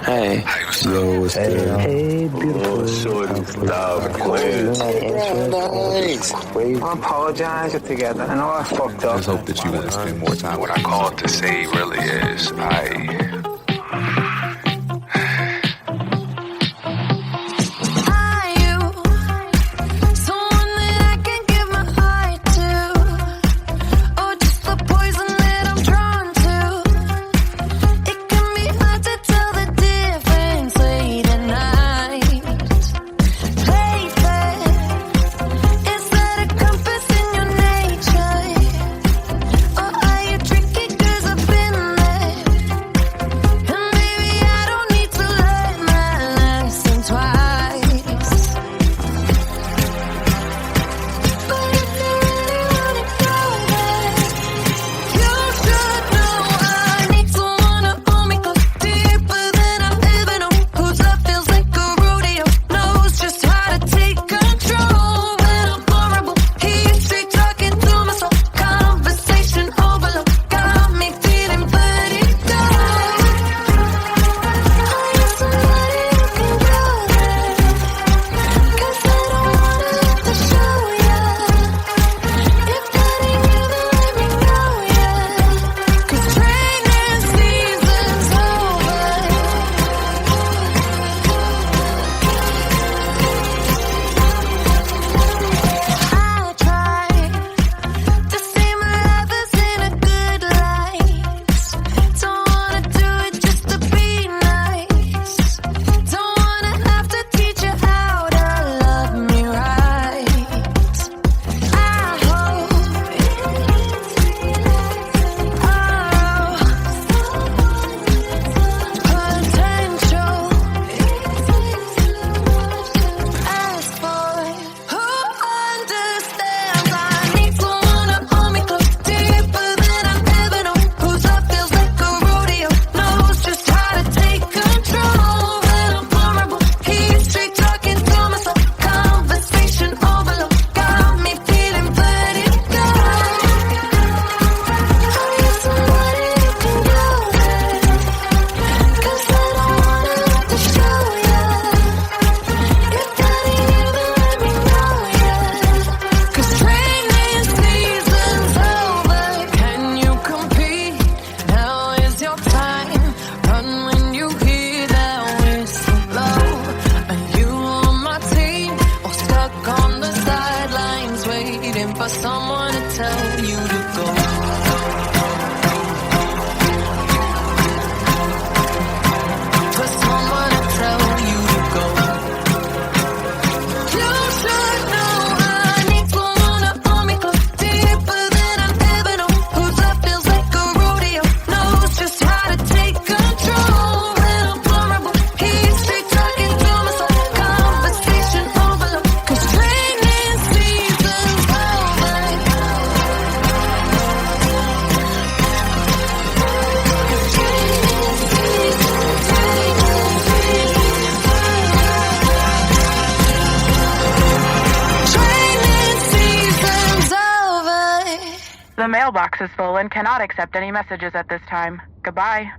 Hey. Yo, what's good? Hey, beautiful. Shorty, stop playing. I apologize together. I know I fucked up. I just hope that you want to spend more time. What I called to say really is The mailbox is full and cannot accept any messages at this time. Goodbye.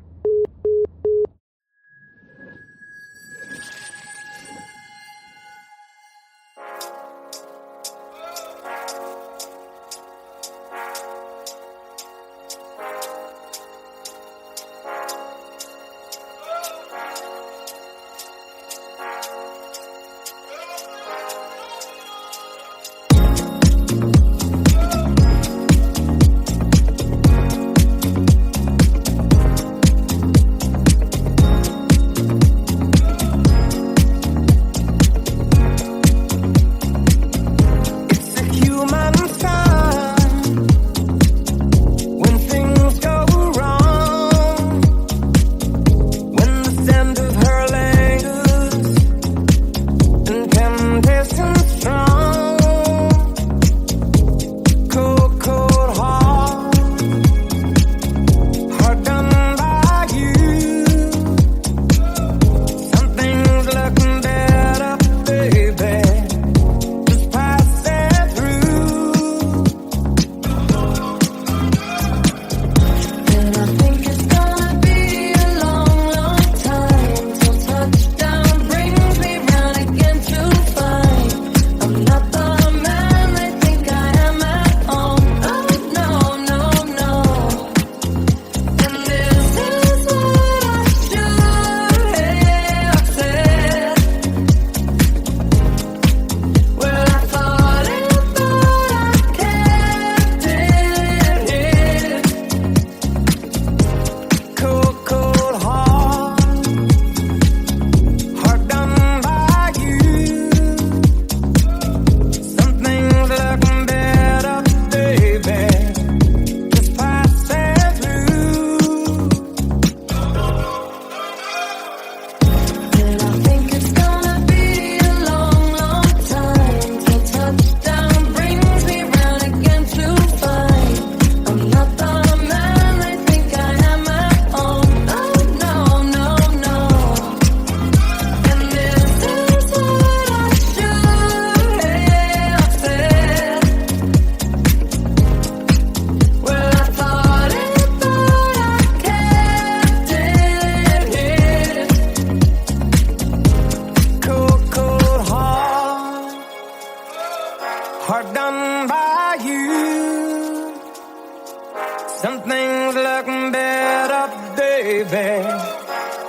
baby,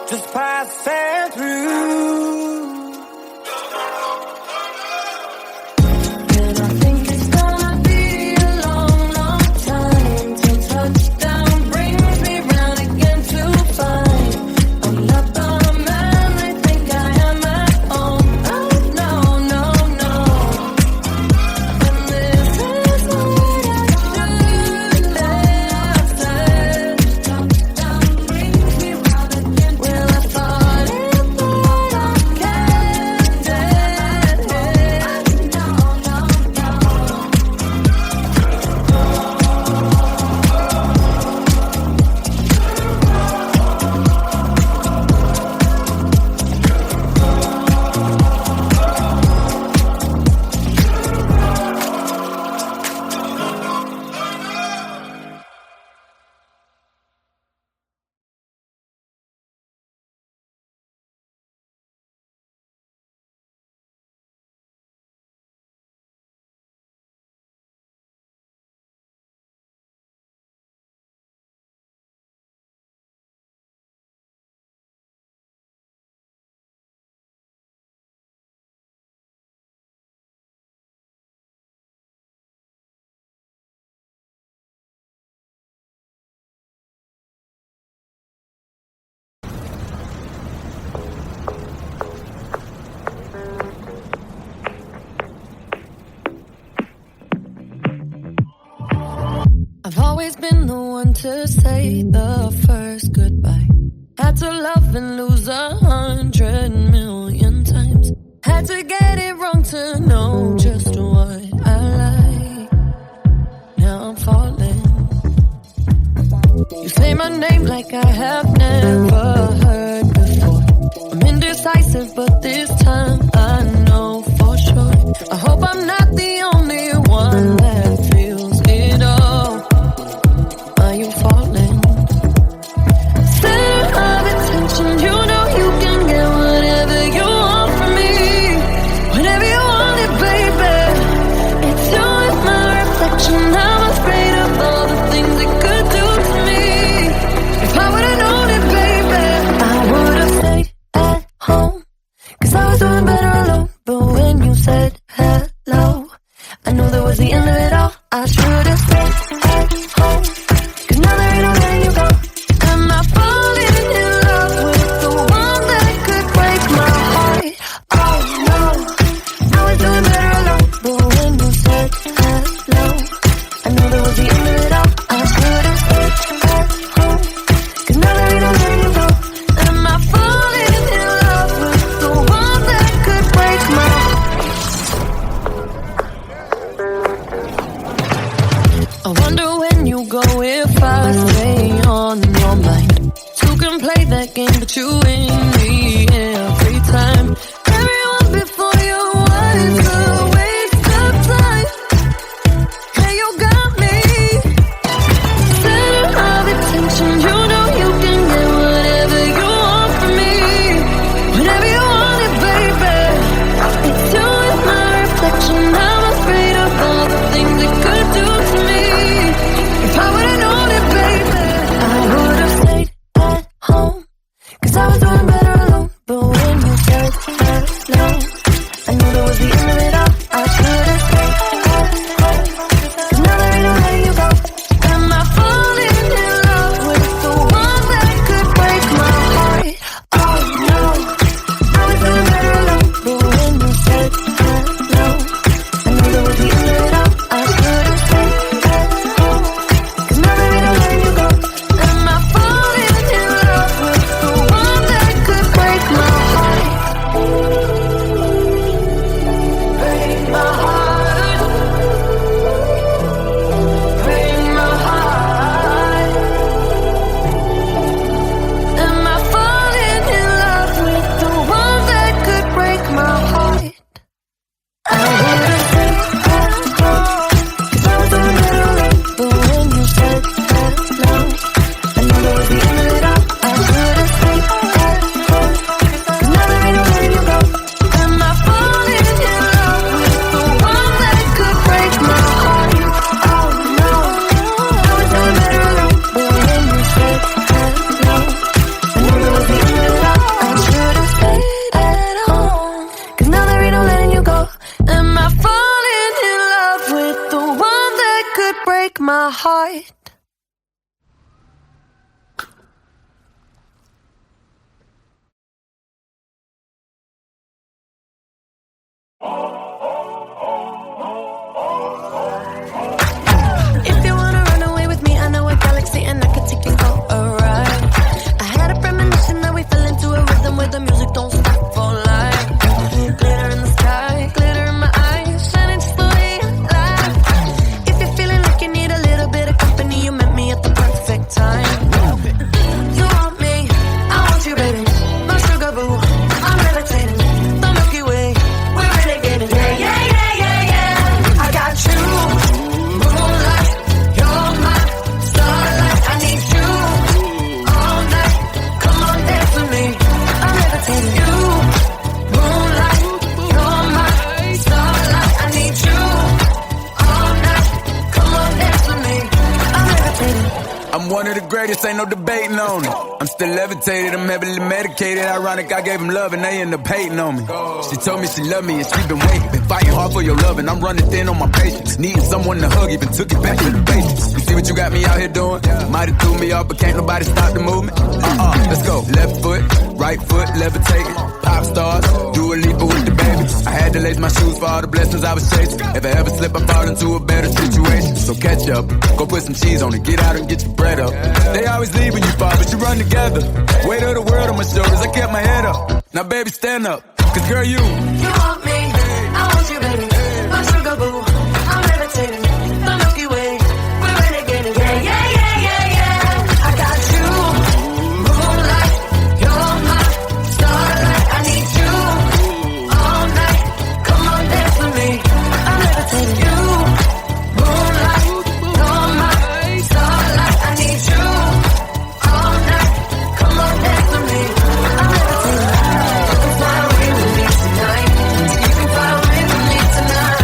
just passing through. And I think it's gonna be a long, long time till touchdown brings me round again to find I'm not the man they think I am at home. Oh no, no, no. And this is what I should have said. Touchdown brings me round again. Well, I thought it would have kept it. No, no, no. I've always been the one to say the first goodbye. Had to love and lose 100 million times. Had to get it wrong to know just what I like. Now I'm falling. You say my name like I have never heard before. I'm indecisive, but this time I know for sure. I hope I'm not the only one that feels it all. Are you falling? Center of attention, you know you can get whatever you want from me. Whenever you want it, baby. It's you and my reflection. I'm afraid of all the things it could do to me. If I would've known it, baby, I would've stayed at home. 'Cause I was doing better alone. But when you said hello, I knew that was the end of it all. I should've stayed at home. 'Cause now there ain't no letting you go. Am I falling in love with the one that could break my heart? Oh no, I was doing better alone. But when you said hello, I knew that was the end of it all. I should've stayed at home. 'Cause now there ain't no letting you go. Am I falling in love with the one that could break my heart? I wonder when you go if I stay on your mind. Two can play that game, but you win me every time. Everyone before you was a waste of time. Hey, you got me. Center of attention, you know you can get whatever you want from me. Whenever you want it, baby. It's you and my reflection. I'm afraid of all the things it could do to me. If I would've known it, baby, I would've stayed at home. 'Cause I was doing better alone. ain't no debating on it. I'm still levitated, I'm heavily medicated. Ironic, I gave him love and they end up hating on me. She told me she loved me and she been waiting. Been fighting hard for your love and I'm running thin on my patience. Needing someone to hug, even took it back to the basics. You see what you got me out here doing? Might have threw me off, but can't nobody stop the movement. Let's go. Left foot, right foot, levitating. Pop stars, Dua Lipa with the baby. I had to lace my shoes for all the blessings I was chasing. If I ever slip, I fall into a better situation. So catch up, go put some cheese on it, get out and get your bread up. They always leave when you fall, but you run together. Weight of the world on my shoulders, I kept my head up. Now baby, stand up, cause girl, you want me, I want you, baby. My sugar boo, I'm levitating. The Milky Way, we're renegading. Yeah, yeah, yeah, yeah, yeah. I got you, moonlight, you're my starlight. I need you all night. Come on, dance with me. I'm levitating. You, moonlight, you're my starlight. I need you all night. Come on, dance with me. I'm levitating. You can fly away with me tonight. You can fly away with me tonight.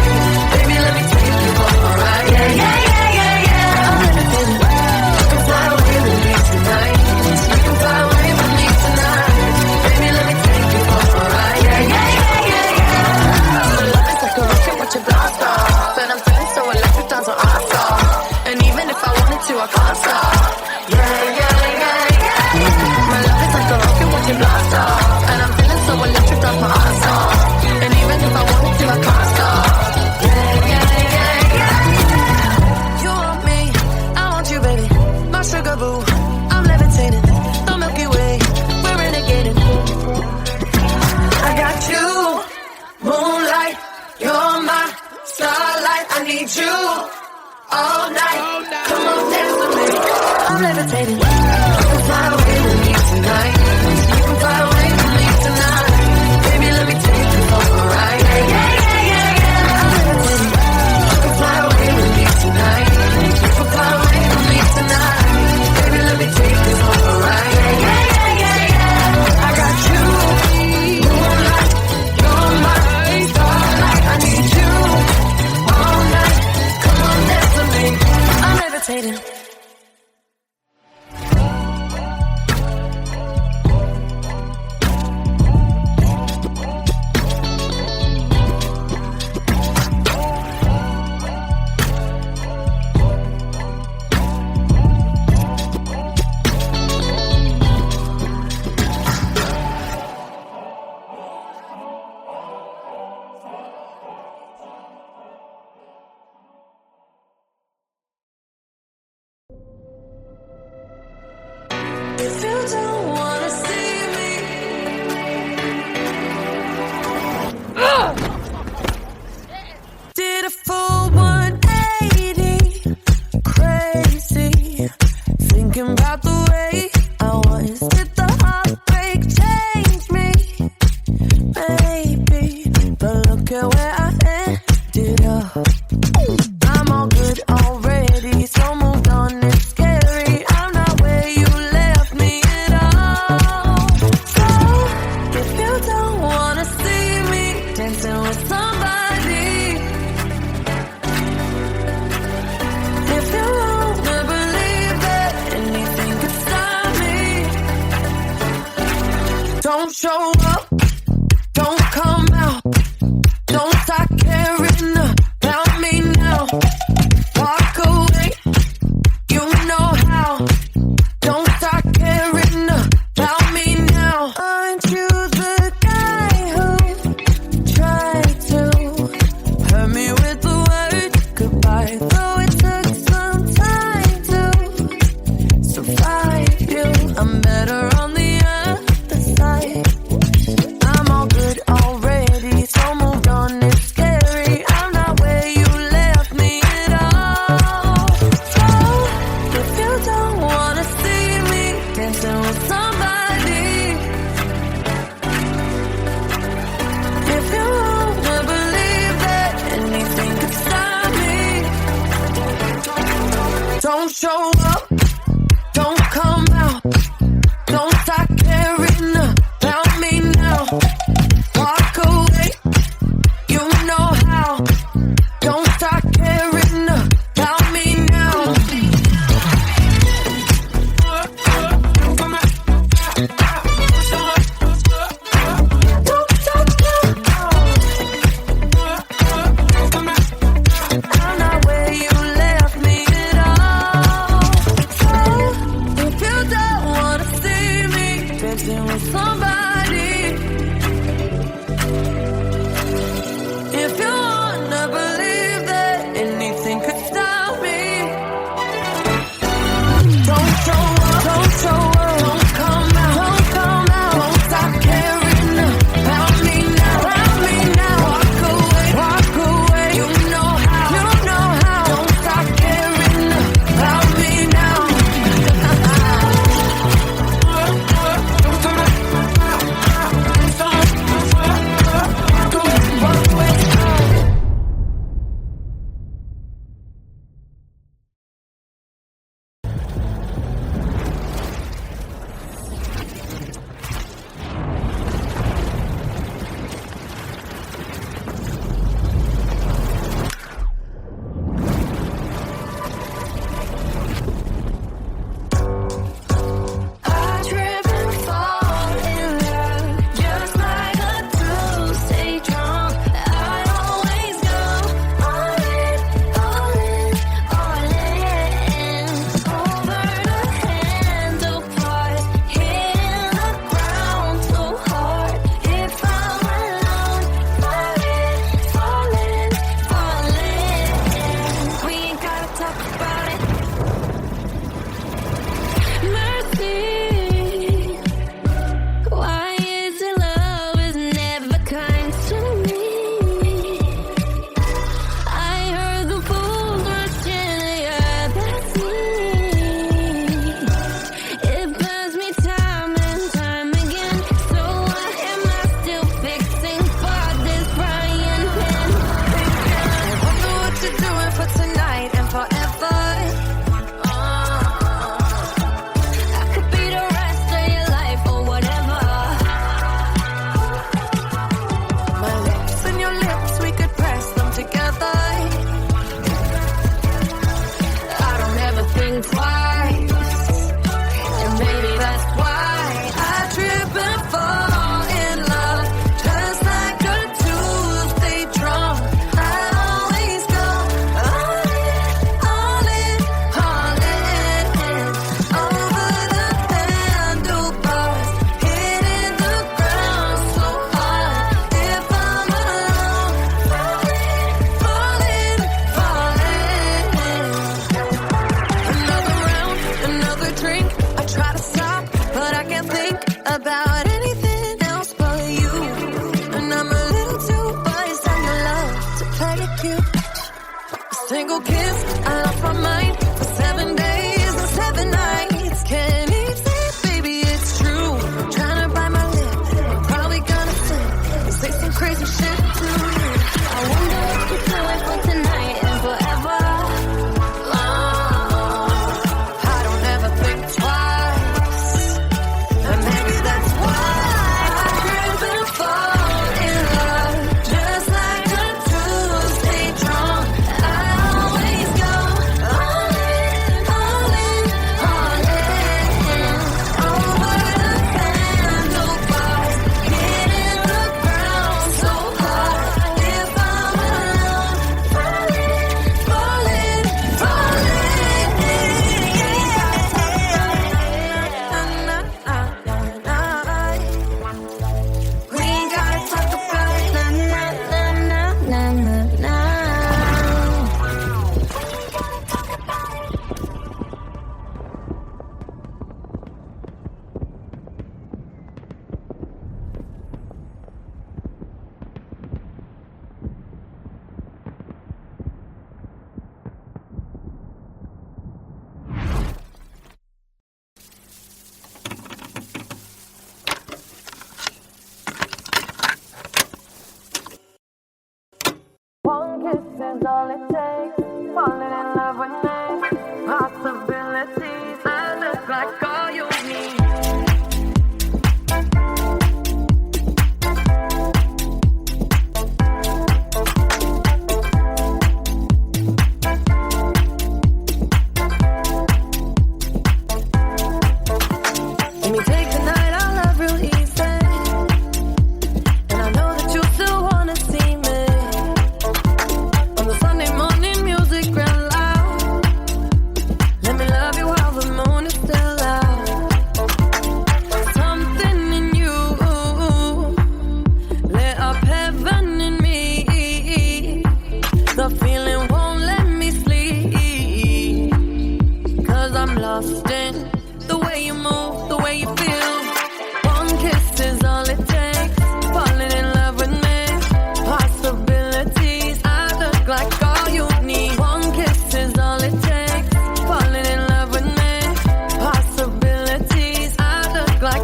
Baby, let me take you for a ride. Yeah, yeah, yeah, yeah, yeah. I'm levitating. You can fly away with me tonight. You can fly away with me tonight. Baby, let me take you for a ride. Yeah, yeah, yeah, yeah, yeah. My love is like a rocket, watch it blast off. And I'm feeling so electric, dance on our star. And even if I wanted to, I can't stop. Yeah, yeah, yeah, yeah. My love is like a rocket, watch it blast off. And I'm feeling so electric, dance my ass off. And even if I wanted to, I can't stop. Yeah, yeah, yeah, yeah. You want me, I want you, baby. My sugar boo, I'm levitating. The Milky Way, we're renegading. I got you, moonlight, you're my starlight. I need you all night. Come on, dance with me. I'm levitating. You can fly away with me tonight. You can fly away with me tonight. Baby, let me take you for a ride. Yeah, yeah, yeah, yeah, yeah. I'm levitating. You can fly away with me tonight. You can fly away with me tonight. Baby, let me take you for a ride. Yeah, yeah, yeah, yeah, yeah. I got you, moonlight, you're my starlight. I need you all night. Come on, dance with me. I'm levitating. If you don't wanna see me, did a full 180, crazy, thinking about the way I was. Did the heartbreak change me? Maybe, but look at where I ended up. I'm all good already, so moved on. It's scary. I'm not where you left me at all. So if you don't wanna see me dancing with somebody, if you wanna believe that anything could stop me, don't show up, don't come out, don't start caring about me now. Walk away, you know how. Don't start caring about me now. Aren't you the guy who tried to hurt me with the word goodbye? Though it took some time to survive you, I'm better on the other side. I'm all good already, so moved on. It's scary. I'm not where you left me at all. So if you don't wanna see me dancing with somebody, if you wanna believe that anything could stop me, don't show up, don't come out, don't start caring about me now. Walk away, you know how. Don't start caring about me now. dancing with somebody. If you wanna believe that anything could stop me, don't show up, don't show up, don't come out, don't come out, don't stop caring about me now, walk away, you know how, don't stop caring about me now. About anything else but you, and I'm a little too biased on your love to play it cute. A single kiss, I lost my mind for 7 days and 7 nights. Can't even say it, baby, it's true. Trying to bite my lip, I'm probably gonna slip and say some crazy shit to you. I wonder what you're doing for tonight and forever. I don't ever think twice, and maybe that's why.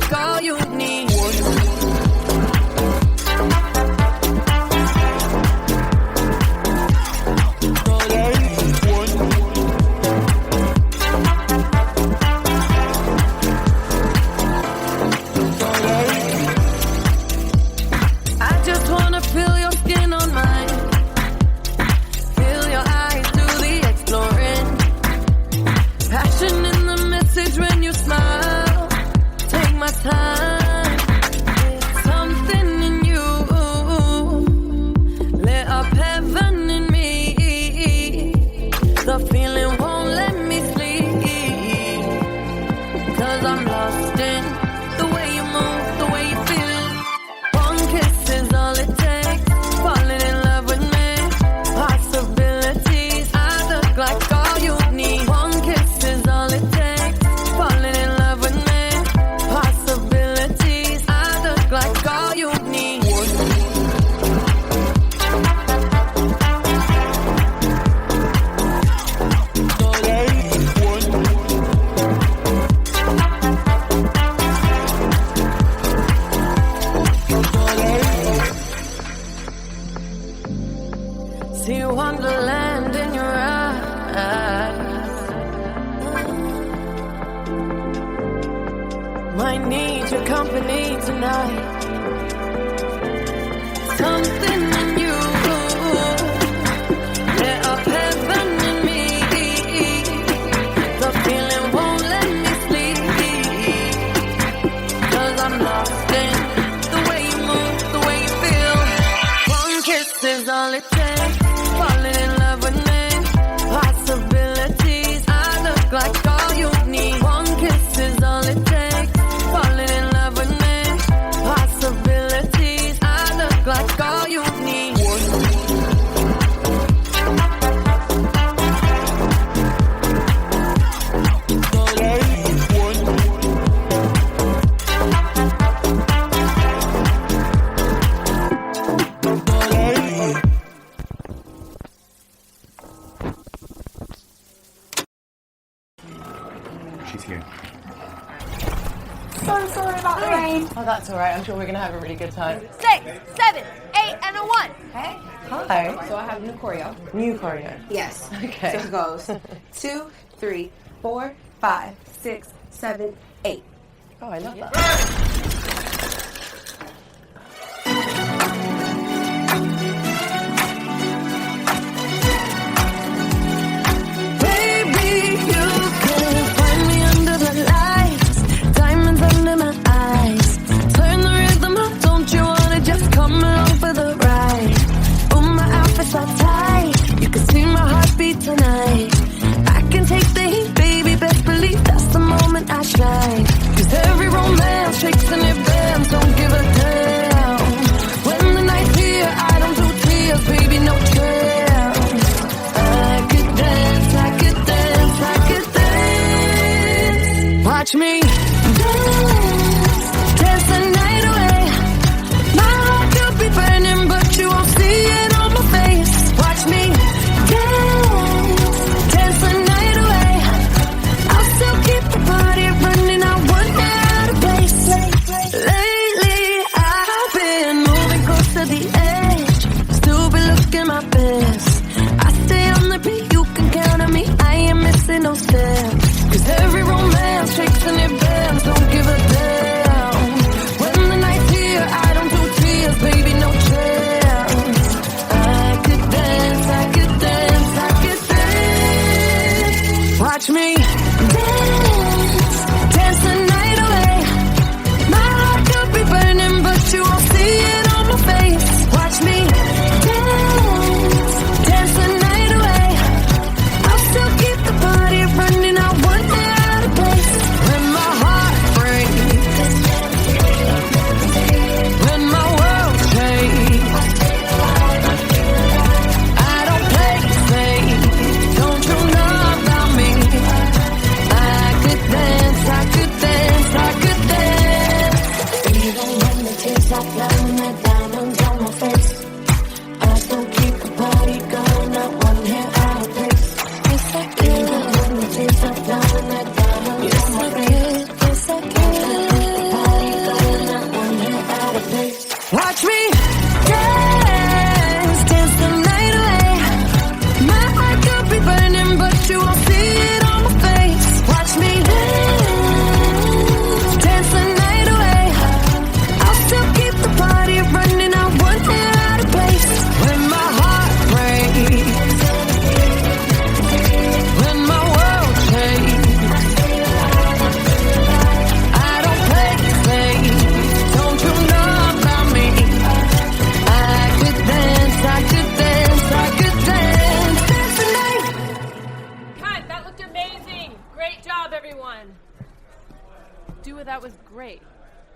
like all you need. I just wanna feel your skin on mine. Feel your eyes do the exploring. Passion in the message when you smile. Take my time. It's something in you. Lit up heaven in me. The feeling won't let me sleep. 'Cause I'm lost in the way you move, the way you feel. One kiss is all it takes. Falling in love with me. Possibilities. I look like all you need. One kiss is all it takes. Falling in love with me. Possibilities. I look like all you need. See wonderland in your eyes. Might need your company tonight. Something in you. Lit up heaven in me. The feeling won't let me sleep. 'Cause I'm lost in the way you move, the way you feel. One kiss is all it takes. Falling in love with me. Possibilities. I look like all you need. One kiss is all it takes. Falling in love with me. Possibilities. I look like all you need. She's here. So sorry about the rain. Oh, that's all right. I'm sure we're going to have a really good time. 6, 7, 8, and a 1. Okay? Hi. So I have new choreo. New choreo. Yes. Okay. So it goes 2, 3, 4, 5, 6, 7, 8. Oh, I love that. Baby, you can find me under the lights. Diamonds under my eyes. Turn the rhythm up, don't you wanna just come along for the ride? Oh, my outfit's so tight. You can see my heartbeat tonight. I can take the heat, baby, best believe that's the moment I shine. 'Cause every romance shakes and it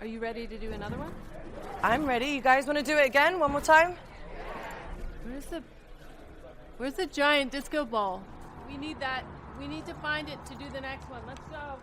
Are you ready to do another one? I'm ready. You guys want to do it again? One more time? Where's the giant disco ball? We need that. We need to find it to do the next one. Let's go.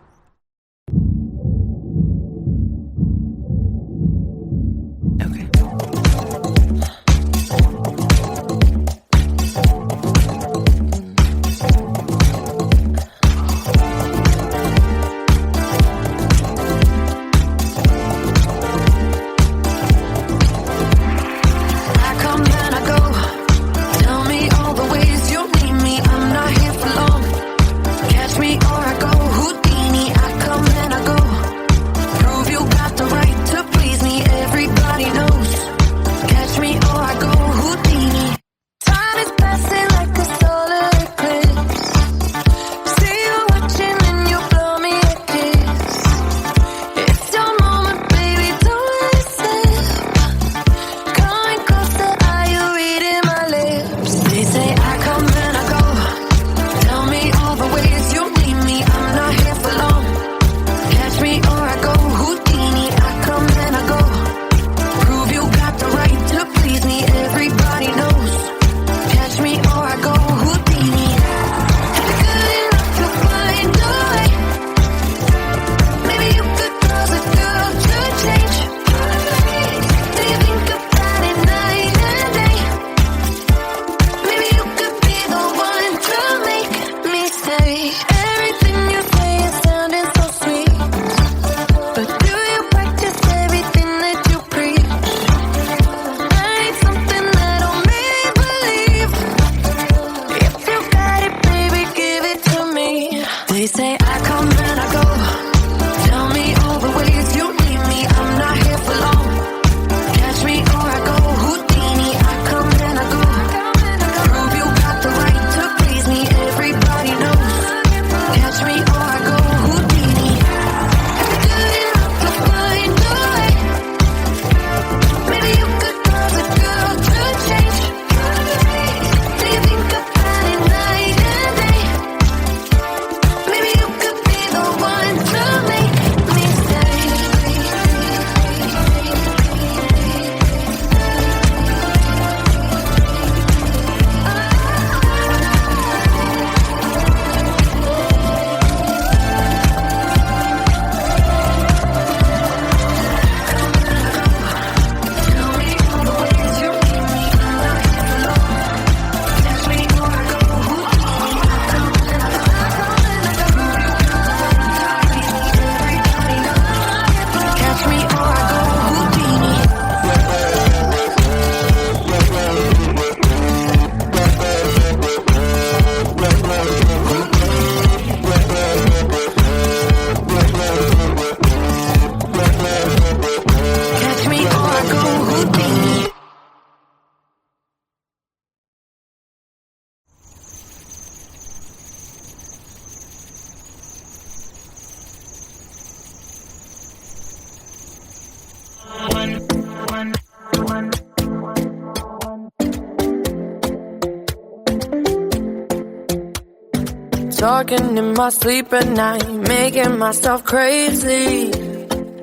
Talking in my sleep at night, making myself crazy.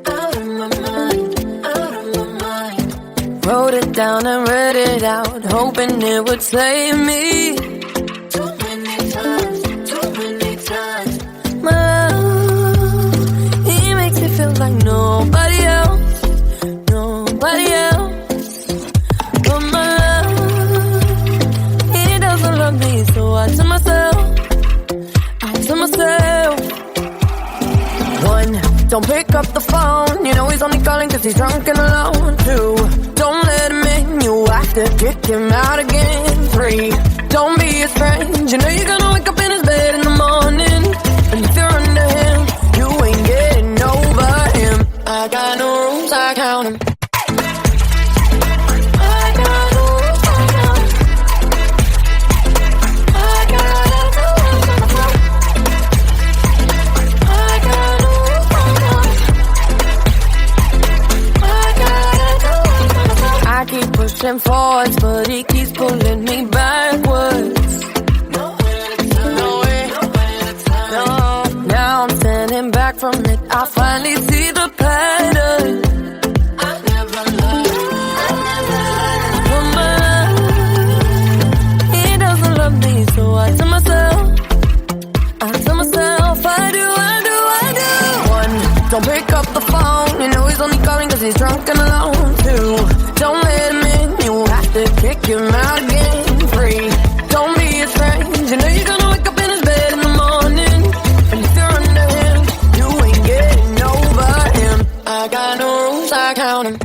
Out of my mind, out of my mind. Wrote it down and read it out, hoping it would save me. Too many times. My love, he makes me feel like nobody else. Nobody else. But my love, he doesn't love me, so I tell myself. One, don't pick up the phone. You know he's only calling cause he's drunk and alone. Two, don't let him in. You have to kick him out again. Three, don't be his friend. You know you're gonna wake up in his bed in the morning. And if you're under him, you ain't getting over him. I got no rules, I count them. Pushing forwards, but he keeps pulling me backwards. No. Now I'm standing back from it. I finally see the pattern. he's drunk and alone too. Don't let him in, you have to kick him out again. Free, don't be a friend. You know you're gonna wake up in his bed in the morning, and if you're under him, you ain't getting over him. I got no rules, I count him.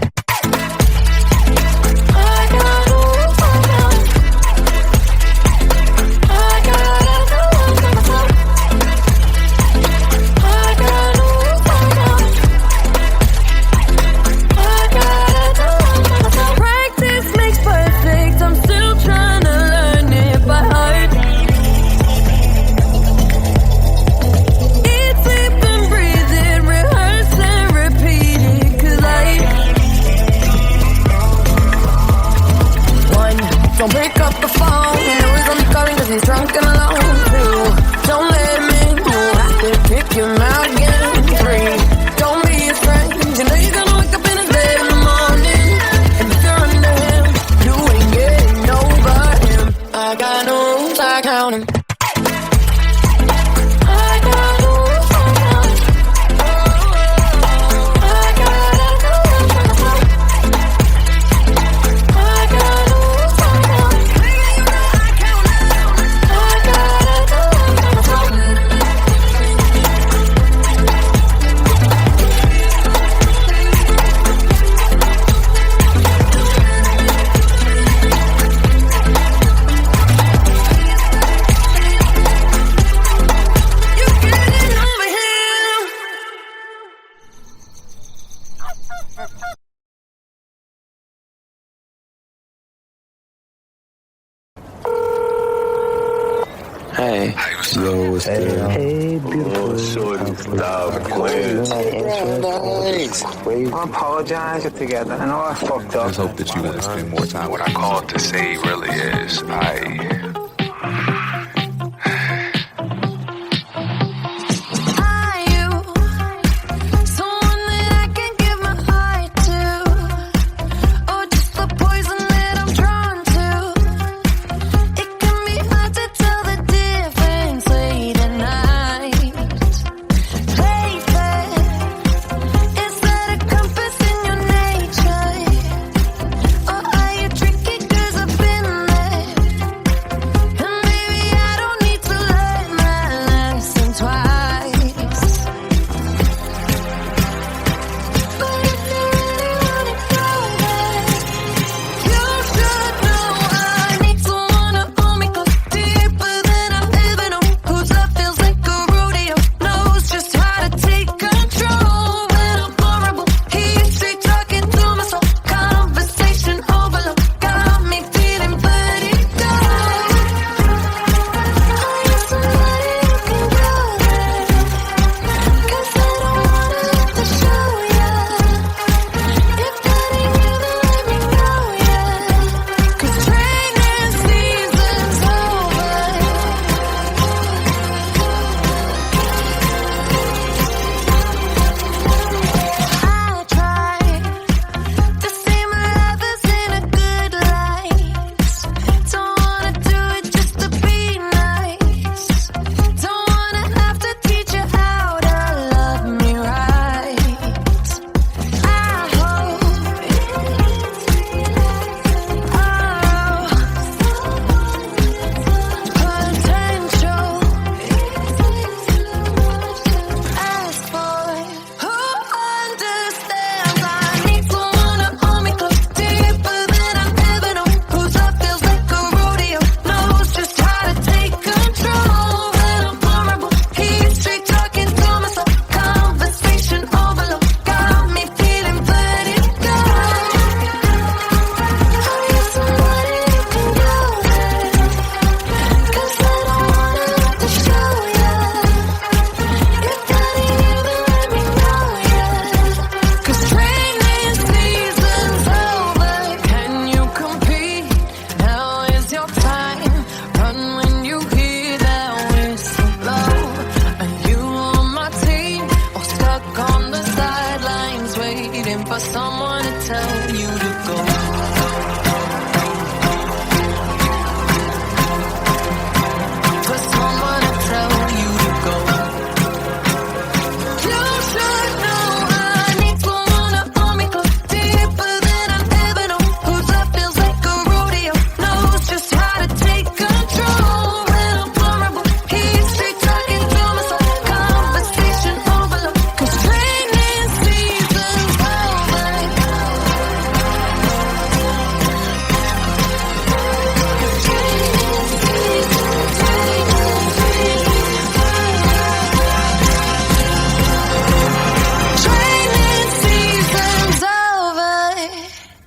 Don't pick up the phone, you know he's only calling cause he's drunk and alone too. Don't let him in, you have to kick him out again. Free, don't be a friend. You know you're gonna wake up in his bed in the morning, and if you're under him, you ain't getting over him. I got no rules, I count him. Hey. Yo, what's good? Hey, beautiful. I apologize together. I know I fucked up. I just hope that you want to spend more time. What I called to say really is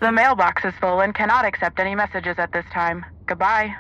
The mailbox is full and cannot accept any messages at this time. Goodbye.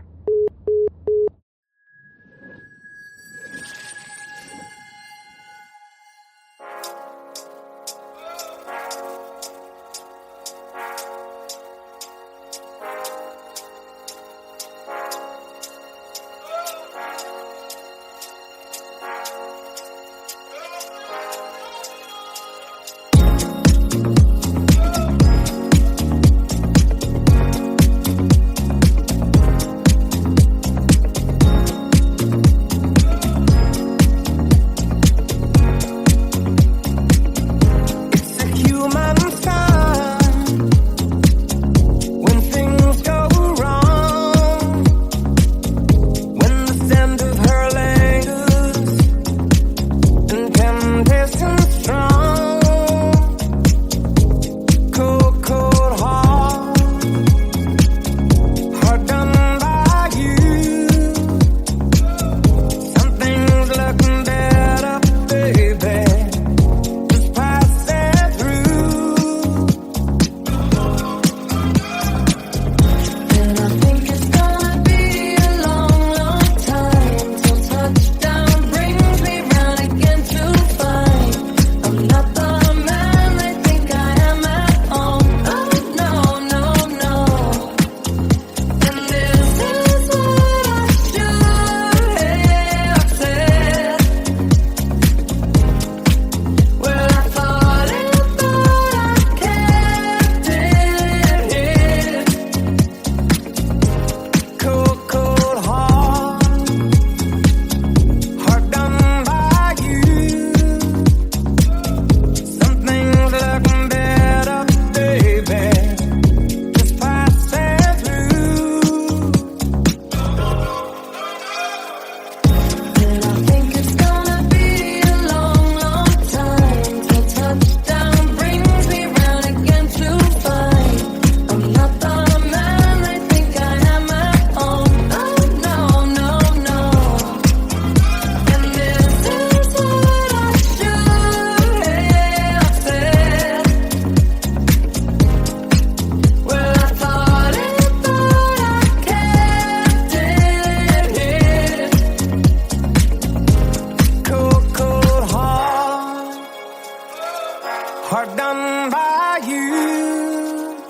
Hard done by you.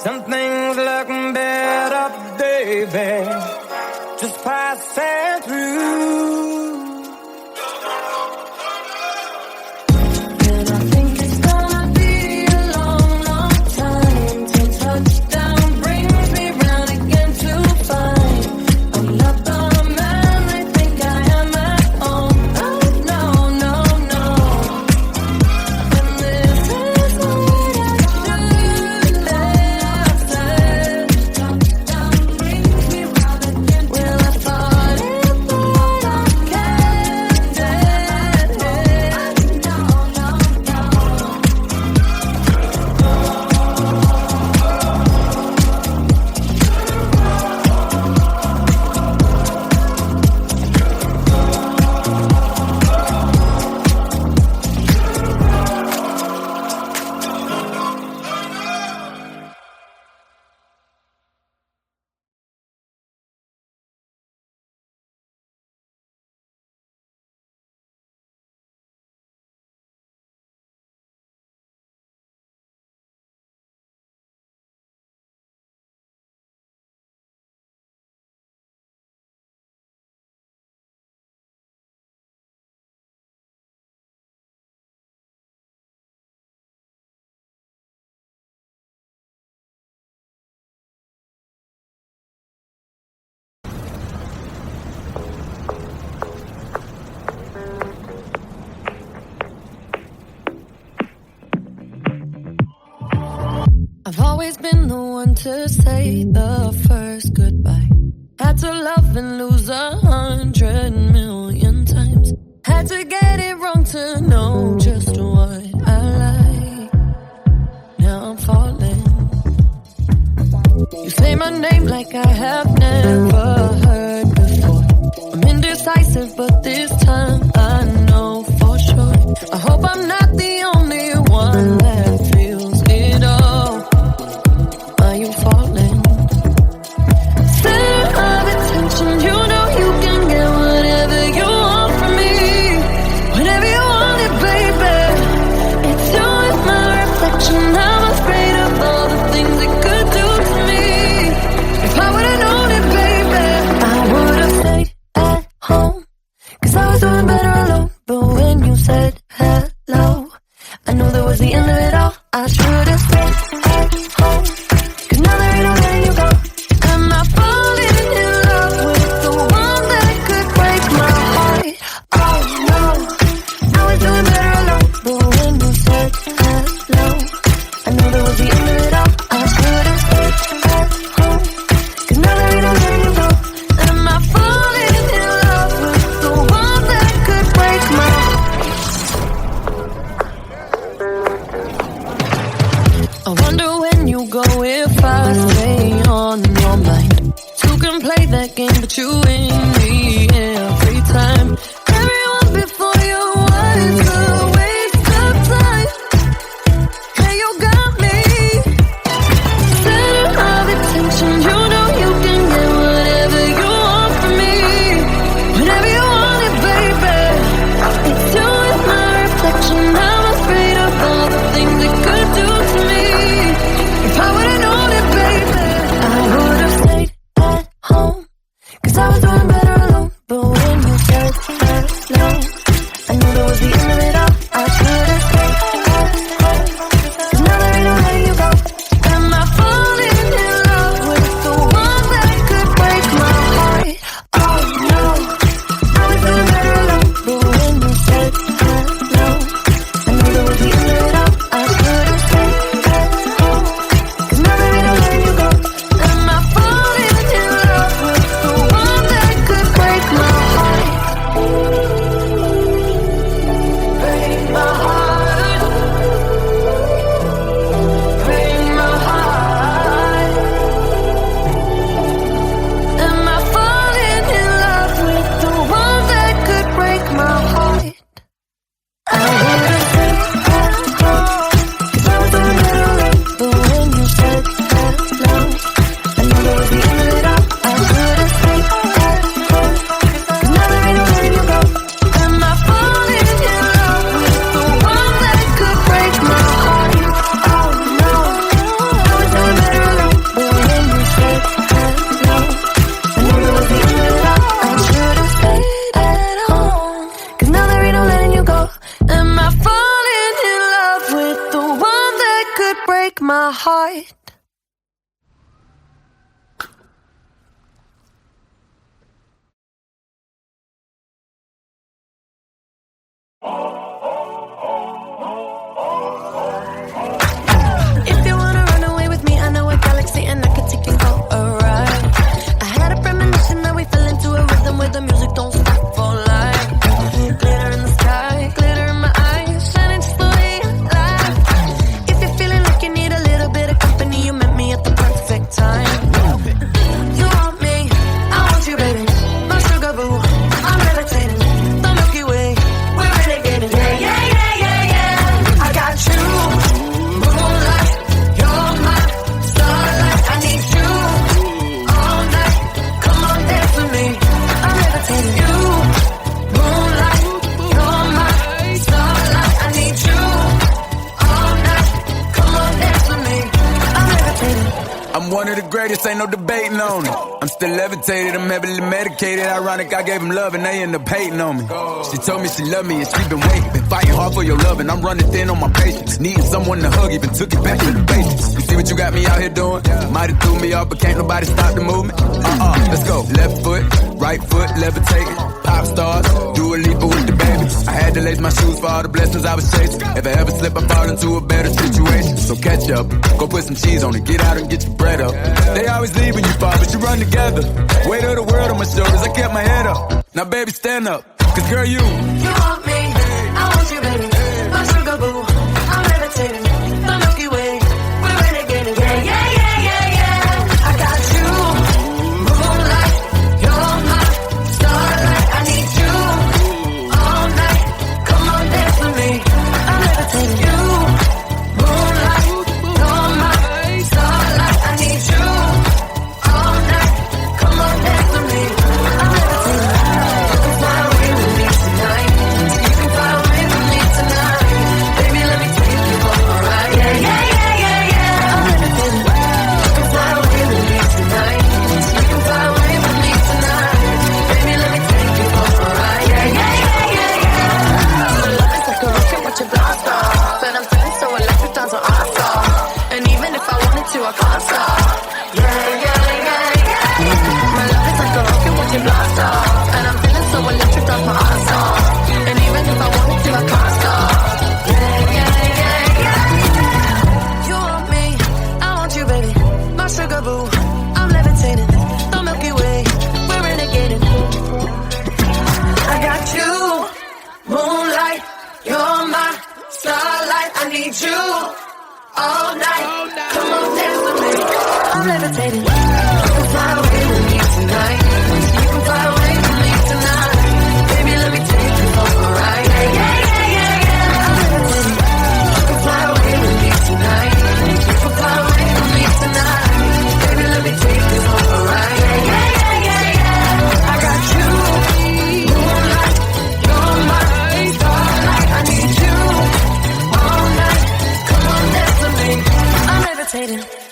Some things look better, baby, just passing through. I've always been the one to say the first goodbye. Had to love and lose 100 million times. Had to get it wrong to know just what I like. Now I'm falling. You say my name like I have never heard before. I'm indecisive, but this time I know for sure. I hope I'm not the only one that feels it all. reflection. I'm afraid of all the things it could do to me. If I would've known it, baby, I would've stayed at home. 'Cause I was doing better alone. But when you said hello, I knew that was the end of it all. I should've stayed at home. 'Cause now there ain't no letting you go. Am I falling in love with the one that could break my heart? Oh no, I was doing better alone. But when you said hello, I knew that was the end of it all. I should've stayed at home. 'Cause now there ain't no letting you go. Am I falling in love with the one that could break my heart? I wonder when you go if I stay on your mind. Two can play that game, but you win me every time. Everyone before you was a waste of time. Hey, you got me. Center of attention, you know you can get whatever you want from me. Whenever you want it, baby. It's you and my reflection. I'm afraid of all the things it could do to me. If I would've known it, baby, I would've stayed at home. 'Cause I was doing better alone. But when you said hello, I knew that was the end of it all. I should've stayed at home. 'Cause now there ain't no letting you go. Am I falling in love with the one that could break my heart? Oh no, I was doing better alone. But when you said hello, I knew that was the end of it all. I should've stayed at home. 'Cause now there ain't no letting you go. Am I falling in love with the one that could break my heart? Break my heart. Break my heart. Am I falling in love with the one that could break my heart? I would've stayed at home. 'Cause I was doing better alone. But when you said hello, I knew that was the end of it all. I should've stayed at home. 'Cause now there ain't no letting you go. Am I falling in love with the one that could break my heart? Oh no, I was doing better alone. But when you said hello, I knew that was the end of it all. I should've stayed at home. 'Cause now there ain't no letting you go. Am I falling in love with the one that could break my heart? If you wanna run away with me, I know a galaxy and I could take you for a ride. I had a premonition that we fell into a rhythm where the music don't stop for life. Glitter in the sky, glitter in my eyes, shining just the way I like. If you're feeling like you need a little bit of company, you met me at the perfect time. You want me, I want you, baby. My sugar boo, I'm levitating. The Milky Way, we're renegading. Yeah, yeah, yeah, yeah, yeah. I got you, moonlight. You're my starlight. I need you all night. Come on, dance with me. I'm levitating. You, moonlight. You're my starlight. I need you all night. Come on, dance with me. I'm levitating. I'm one of the greatest, ain't no debating on it. I'm still levitated, I'm heavily medicated. Ironic, I gave him love and they end up hating on me. She told me she loved me and she been waiting. Been fighting hard for your love and I'm running thin on my patience. Needing someone to hug, even took it back to the basics. You see what you got me out here doing? Might have threw me off, but can't nobody stop the movement. Let's go. Left foot, right foot, levitating. Pop stars, Dua Lipa with the baby. I had to lace my shoes for all the blessings I was chasing. If I ever slip, I fall into a better situation. So catch up, go put some cheese on it, get out and get your bread up. They always leave when you fall, but you run together. Weight of the world on my shoulders, I kept my head up. Now baby, stand up, 'cause girl, you want me, I want you, baby. My sugar boo, I'm levitating. The Milky Way, we're renegading. Yeah, yeah, yeah, yeah, yeah. I got you, moonlight. You're my starlight. I need you all night. Come on, dance with me. I'm levitating. You, moonlight. You're my starlight. I need you all night. Come on, dance with me. I'm levitating. You can fly away with me tonight. You can fly away with me tonight. I'm levitating. You can fly away with me tonight. You can fly away with me tonight. Baby, let me take you for a ride. Yeah, yeah, yeah, yeah, yeah. I'm levitating. You can fly away with me tonight. You can fly away with me tonight. Baby, let me take you for a ride. Yeah, yeah, yeah, yeah, yeah. I got you, moonlight, you're my starlight. I need you all night. Come on, dance with me. I'm levitating.